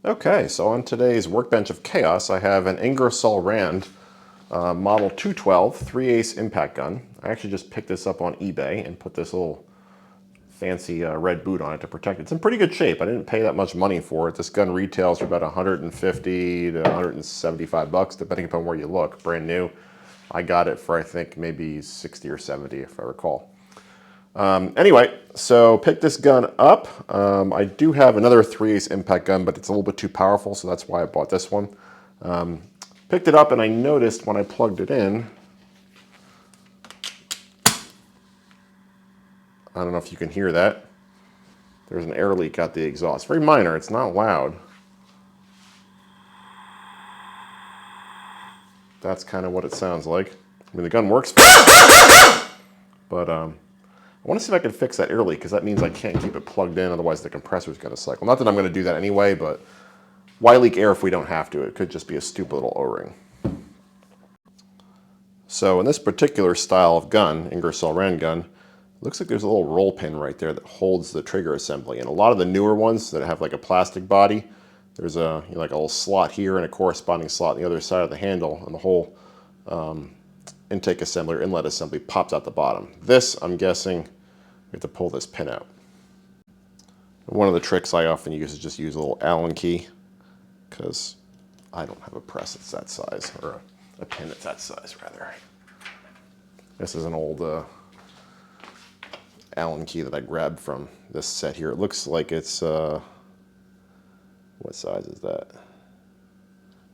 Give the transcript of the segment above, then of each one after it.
Okay, so on today's workbench of chaos, I have an Ingersoll Rand Model 212 3/8 impact gun. I actually just picked this up on eBay and put this little fancy red boot on it to protect it. It's in pretty good shape. I didn't pay that much money for it. This gun retails for about 150 to 175 bucks, depending upon where you look. Brand new. I got it for I think maybe 60 or 70 if I recall. Anyway, so pick this gun up. I do have another 3/8 impact gun, but it's a little bit too powerful, so that's why I bought this one. Picked it up and I noticed when I plugged it in, I don't know if you can hear that. There's an air leak out the exhaust. Very minor, it's not loud. That's kind of what it sounds like. I mean, the gun works fine, but I want to see if I can fix that air leak because that means I can't keep it plugged in, otherwise the compressor's going to cycle. Not that I'm going to do that anyway, but why leak air if we don't have to? It could just be a stupid little O-ring. So in this particular style of gun, Ingersoll Rand gun, it looks like there's a little roll pin right there that holds the trigger assembly. And a lot of the newer ones that have like a plastic body, there's a like a little slot here and a corresponding slot on the other side of the handle, and the whole intake assembly or inlet assembly pops out the bottom. This, I'm guessing, we have to pull this pin out. One of the tricks I often use is just use a little Allen key, because I don't have a press that's that size, or a pin that's that size, rather. This is an old Allen key that I grabbed from this set here. It looks like it's, what size is that?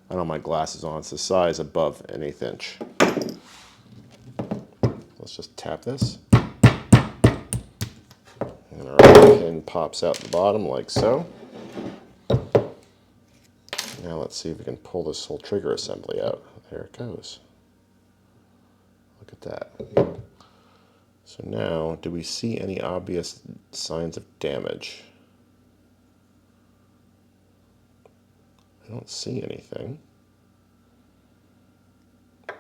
I don't have my glasses on. It's the size above an 1/8 inch. Let's just tap this. And our pin pops out the bottom like so. Now let's see if we can pull this whole trigger assembly out. There it goes. Look at that. So now, do we see any obvious signs of damage? I don't see anything.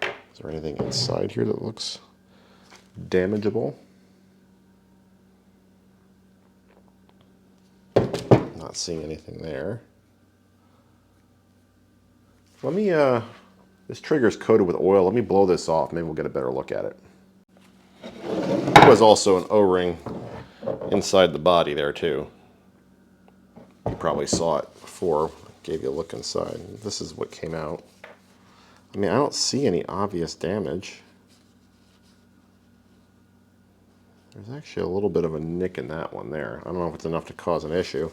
Is there anything inside here that looks damageable? Not seeing anything there. Let me, this trigger's coated with oil. Let me blow this off. Maybe we'll get a better look at it. There was also an O-ring inside the body there too. You probably saw it before. Gave you a look inside. This is what came out. I mean, I don't see any obvious damage. There's actually a little bit of a nick in that one there. I don't know if it's enough to cause an issue.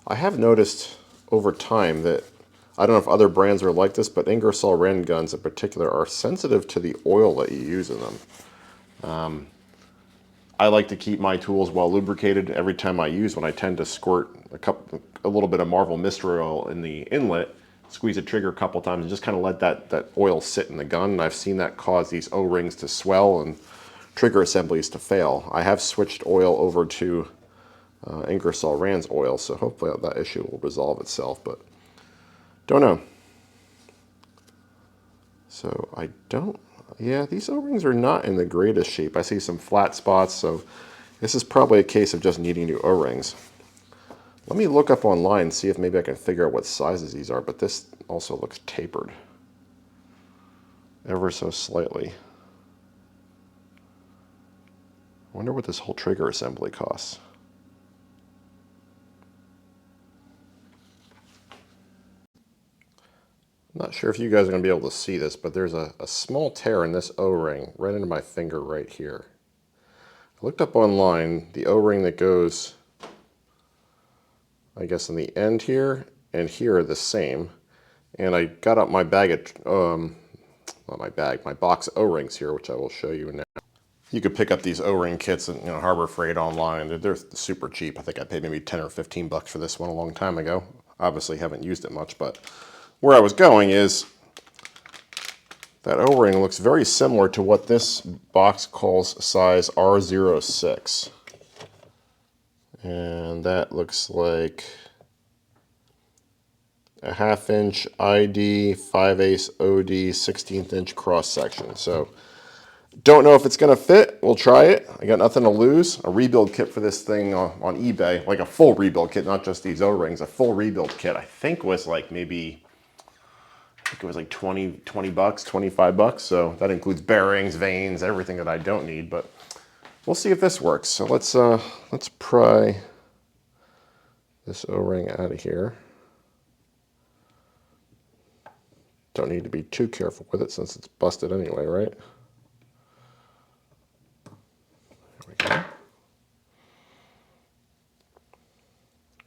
I have noticed over time that, I don't know if other brands are like this, but Ingersoll Rand guns in particular are sensitive to the oil that you use in them. I like to keep my tools well lubricated every time I use one. I tend to squirt a little bit of Marvel Mystery Oil in the inlet, squeeze the trigger a couple times, and just kind of let that oil sit in the gun. And I've seen that cause these O-rings to swell and trigger assemblies to fail. I have switched oil over to Ingersoll Rand's oil, so hopefully that issue will resolve itself, but don't know. So I don't, yeah, these O-rings are not in the greatest shape. I see some flat spots, so this is probably a case of just needing new O-rings. Let me look up online and see if maybe I can figure out what sizes these are, but this also looks tapered ever so slightly. I wonder what this whole trigger assembly costs. I'm not sure if you guys are going to be able to see this, but there's a small tear in this O-ring right into my finger right here. I looked up online, the O-ring that goes, I guess, in the end here and here are the same. And I got out my bag of, not my bag, my box of O-rings here, which I will show you now. You could pick up these O-ring kits at Harbor Freight online. They're super cheap. I think I paid maybe 10 or 15 bucks for this one a long time ago. Obviously haven't used it much, but where I was going is that O-ring looks very similar to what this box calls size R06. And that looks like a 1/2 inch ID, 5/8 OD, 16th inch cross section. So Don't know if it's going to fit. We'll try it. I got nothing to lose. A rebuild kit for this thing on eBay, like a full rebuild kit, not just these O-rings. A full rebuild kit, I think was like maybe, I think it was like 20 bucks, 25 bucks. So that includes bearings, vanes, everything that I don't need, but we'll see if this works. So let's pry this O-ring out of here. Don't need to be too careful with it since it's busted anyway, right? There we go.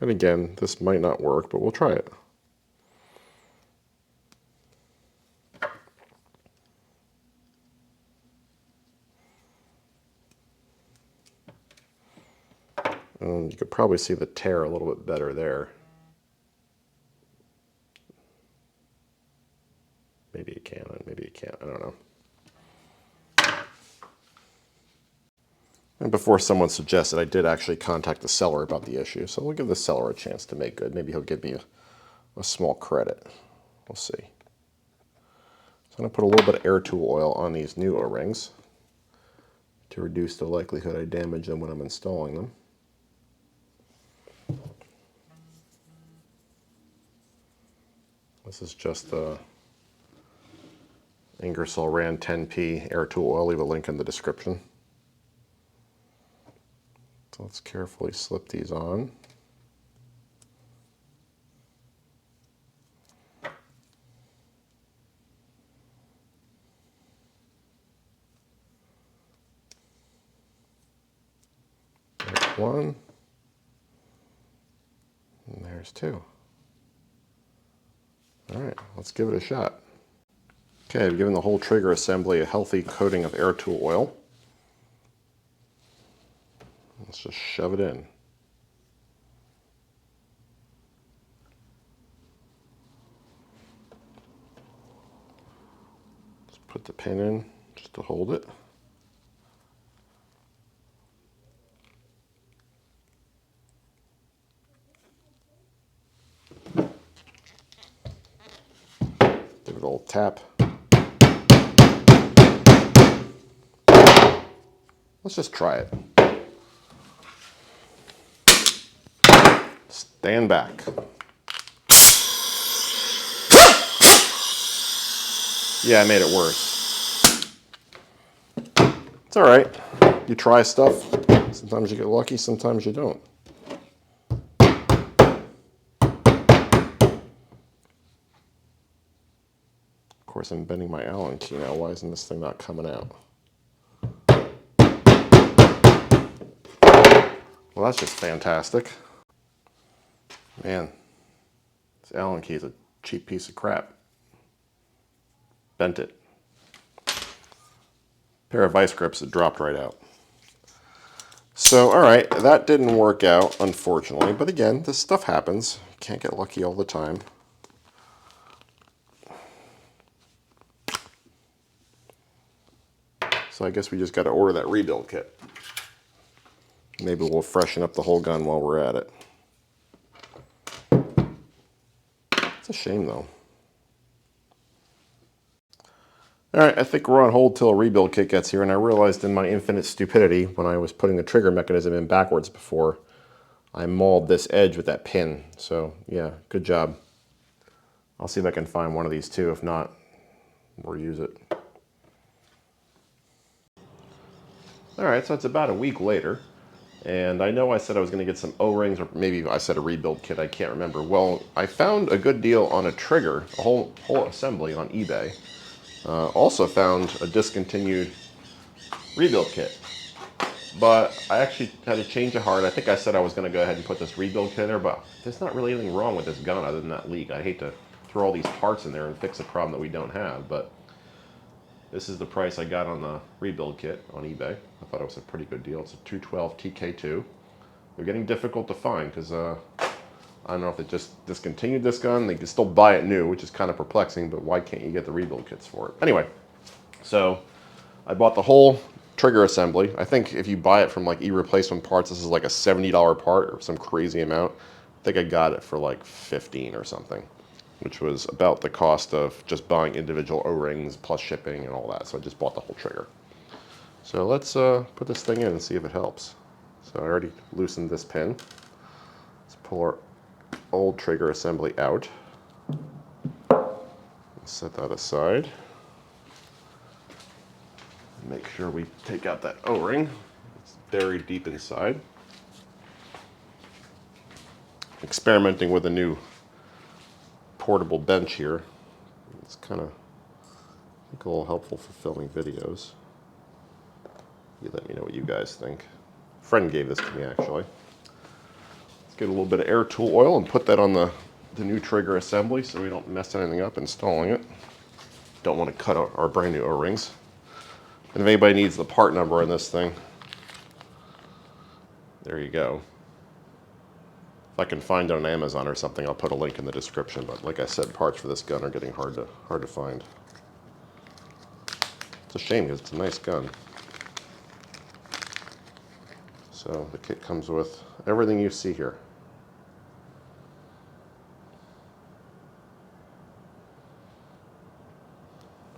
And again, this might not work, but we'll try it. And you could probably see the tear a little bit better there. Maybe you can, maybe you can't, I don't know. And before someone suggested, I did actually contact the seller about the issue, so we'll give the seller a chance to make good. Maybe he'll give me a small credit. We'll see. So I'm going to put a little bit of air tool oil on these new O-rings to reduce the likelihood I damage them when I'm installing them. This is just the Ingersoll Rand 10P air tool oil. I'll leave a link in the description. So let's carefully slip these on. There's one. And there's two. All right, let's give it a shot. Okay, I've given the whole trigger assembly a healthy coating of air tool oil. Let's just shove it in. Just put the pin in just to hold it. Give it a little tap. Let's just try it. Stand back. Yeah, I made it worse. It's all right. You try stuff. Sometimes you get lucky, sometimes you don't. Of course, I'm bending my Allen key now. Why isn't this thing not coming out? Well, that's just fantastic. Man, this Allen key is a cheap piece of crap. Bent it. Pair of vice grips that dropped right out. So, all right, that didn't work out, unfortunately. But again, this stuff happens. Can't get lucky all the time. So I guess we just got to order that rebuild kit. Maybe we'll freshen up the whole gun while we're at it. It's a shame, though. All right, I think we're on hold till a rebuild kit gets here, and I realized in my infinite stupidity when I was putting the trigger mechanism in backwards before, I mauled this edge with that pin. So yeah, good job. I'll see if I can find one of these too. If not, we'll use it. All right, so it's about a week later, and I know I said I was going to get some O-rings, or maybe I said a rebuild kit, I can't remember. Well, I found a good deal on a trigger, a whole assembly on eBay. Also found a discontinued rebuild kit. But I actually had a change of heart. I think I said I was going to go ahead and put this rebuild kit in there, but there's not really anything wrong with this gun other than that leak. I hate to throw all these parts in there and fix a problem that we don't have, but this is the price I got on the rebuild kit on eBay. I thought it was a pretty good deal. It's a 212 TK2. They're getting difficult to find because I don't know if they just discontinued this gun. They can still buy it new, which is kind of perplexing, but why can't you get the rebuild kits for it? Anyway, so I bought the whole trigger assembly. I think if you buy it from like e-replacement parts, this is like a $70 part or some crazy amount. I think I got it for like 15 or something, which was about the cost of just buying individual O-rings plus shipping and all that. So I just bought the whole trigger. So let's put this thing in and see if it helps. So I already loosened this pin. Let's pull our old trigger assembly out. Set that aside. Make sure we take out that O-ring. It's buried deep inside. Experimenting with a new portable bench here. It's kind of, I think, a little helpful for filming videos. You let me know what you guys think. A friend gave this to me, actually. Let's get a little bit of air tool oil and put that on the new trigger assembly so we don't mess anything up installing it. Don't want to cut out our brand new O-rings. And if anybody needs the part number on this thing, there you go. If I can find it on Amazon or something, I'll put a link in the description. But like I said, parts for this gun are getting hard to find. It's a shame because it's a nice gun. So the kit comes with everything you see here.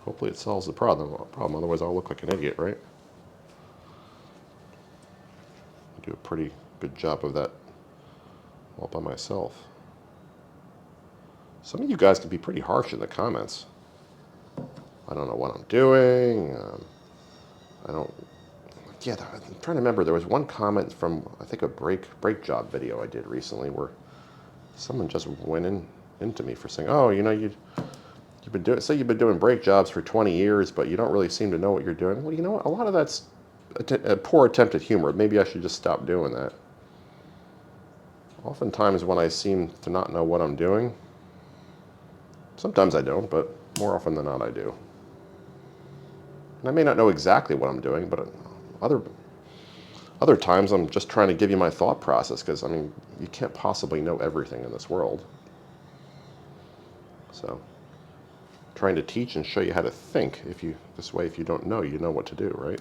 Hopefully it solves the problem. Otherwise I'll look like an idiot, right? I do a pretty good job of that all by myself. Some of you guys can be pretty harsh in the comments. I don't know what I'm doing. Yeah, I'm trying to remember. There was one comment from, I think, a brake job video I did recently where someone just went into me for saying, "Oh, you know, you've been doing brake jobs for 20 years, but you don't really seem to know what you're doing." Well, you know what? A lot of that's a poor attempt at humor. Maybe I should just stop doing that. Oftentimes when I seem to not know what I'm doing, sometimes I don't, but more often than not I do. And I may not know exactly what I'm doing, but other times I'm just trying to give you my thought process, because, I mean, you can't possibly know everything in this world. So, trying to teach and show you how to think. This way, if you don't know, you know what to do, right?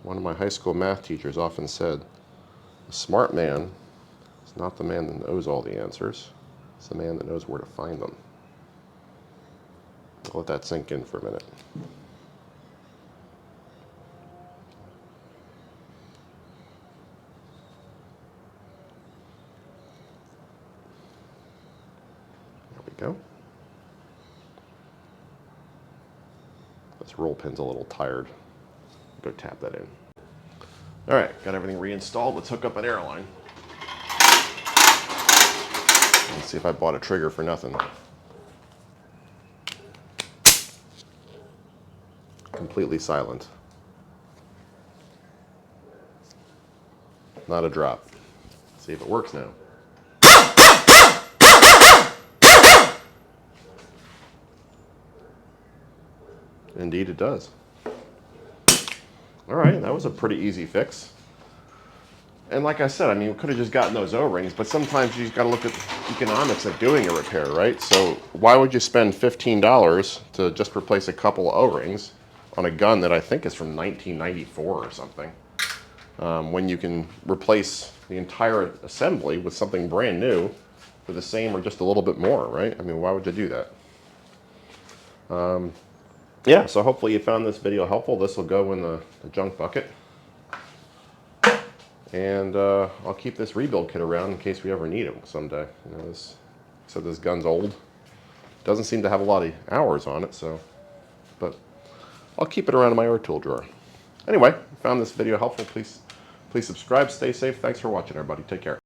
One of my high school math teachers often said, "A smart man is not the man that knows all the answers. It's the man that knows where to find them." I'll let that sink in for a minute. There we go. This roll pin's a little tired. Go tap that in. All right, got everything reinstalled. Let's hook up an airline. Let's see if I bought a trigger for nothing. Completely silent. Not a drop. Let's see if it works now. Indeed it does. All right, that was a pretty easy fix. And like I said, I mean, we could have just gotten those O-rings, but sometimes you got to look at the economics of doing a repair, right? So why would you spend $15 to just replace a couple of O-rings on a gun that I think is from 1994 or something, when you can replace the entire assembly with something brand new for the same or just a little bit more, right? I mean, why would you do that? Yeah, so hopefully you found this video helpful. This will go in the junk bucket. And I'll keep this rebuild kit around in case we ever need it someday. You know, this gun's old. Doesn't seem to have a lot of hours on it, but I'll keep it around in my air tool drawer. Anyway, if you found this video helpful, please subscribe, stay safe. Thanks for watching, everybody. Take care.